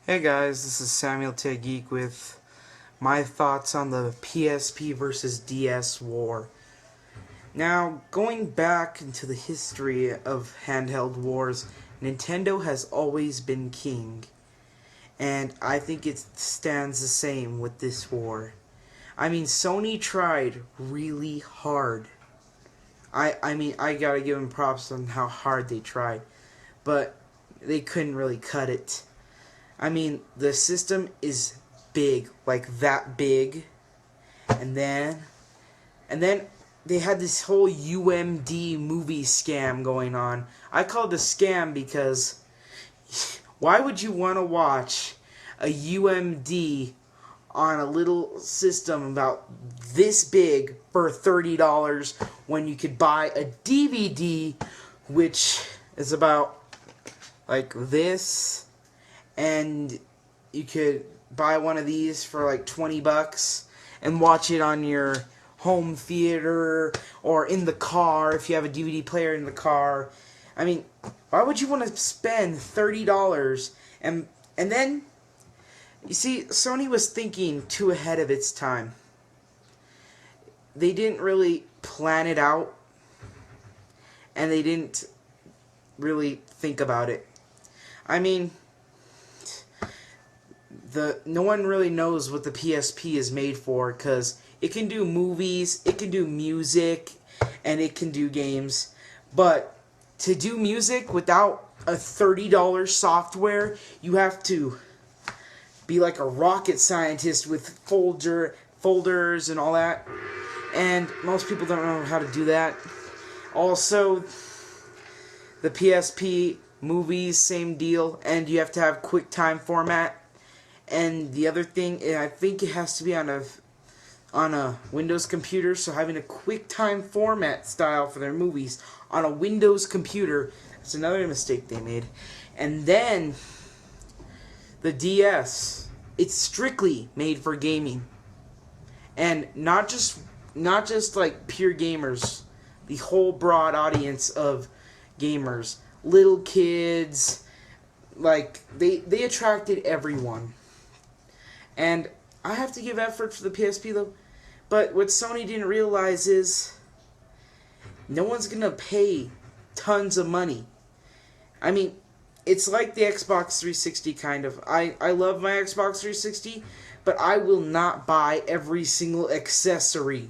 Hey guys, this is Samuel Ted Geek with my thoughts on the PSP versus DS war. Now, going back into the history of handheld wars, Nintendo has always been king. And I think it stands the same with this war. I mean, Sony tried really hard. I gotta give them props on how hard they tried. But they couldn't really cut it. I mean, the system is big, like that big, and then they had this whole UMD movie scam going on. I call it a scam because why would you want to watch a UMD on a little system about this big for $30 when you could buy a DVD which is about like this, and you could buy one of these for like $20 and watch it on your home theater or in the car if you have a DVD player in the car. I mean, why would you want to spend $30? And then, you see, Sony was thinking too ahead of its time. They didn't really plan it out, and they didn't really think about it. I mean, no one really knows what the PSP is made for, because it can do movies, it can do music, and it can do games. But to do music without a $30 software, you have to be like a rocket scientist with folders and all that. And most people don't know how to do that. Also, the PSP movies, same deal, and you have to have QuickTime format. And the other thing, I think it has to be on a Windows computer, so having a QuickTime format style for their movies on a Windows computer, that's another mistake they made. And then the DS, it's strictly made for gaming. And not just like pure gamers, the whole broad audience of gamers, little kids, like they attracted everyone. And I have to give effort for the PSP though, but what Sony didn't realize is no one's gonna pay tons of money. I mean, it's like the Xbox 360 kind of. I love my Xbox 360, but I will not buy every single accessory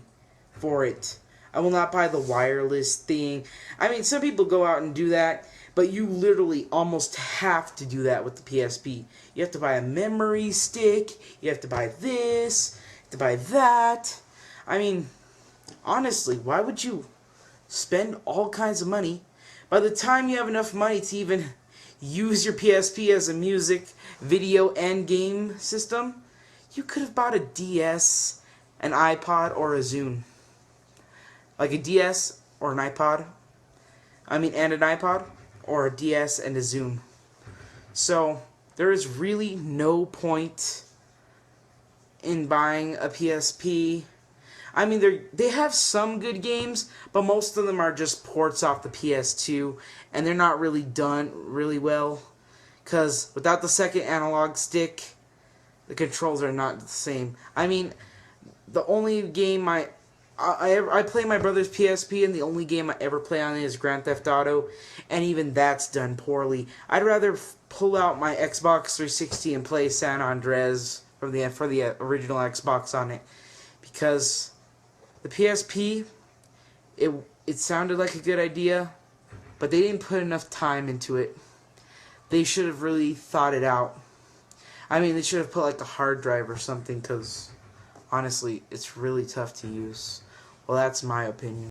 for it. I will not buy the wireless thing. I mean, some people go out and do that, but you literally almost have to do that with the PSP. You have to buy a memory stick, you have to buy this, you have to buy that. I mean, honestly, why would you spend all kinds of money? By the time you have enough money to even use your PSP as a music, video, and game system, you could have bought a DS, an iPod, or a Zune. Like a DS or an iPod. And an iPod, or a DS and a Zune. So there is really no point in buying a PSP. I mean, they have some good games, but most of them are just ports off the PS2, and they're not really done really well, because without the second analog stick, the controls are not the same. I mean, the only game I play my brother's PSP, and the only game I ever play on it is Grand Theft Auto, and even that's done poorly. I'd rather pull out my Xbox 360 and play San Andreas for the original Xbox on it, because the PSP, it sounded like a good idea, but they didn't put enough time into it. They should have really thought it out. I mean, they should have put like a hard drive or something, because honestly, it's really tough to use. Well, that's my opinion.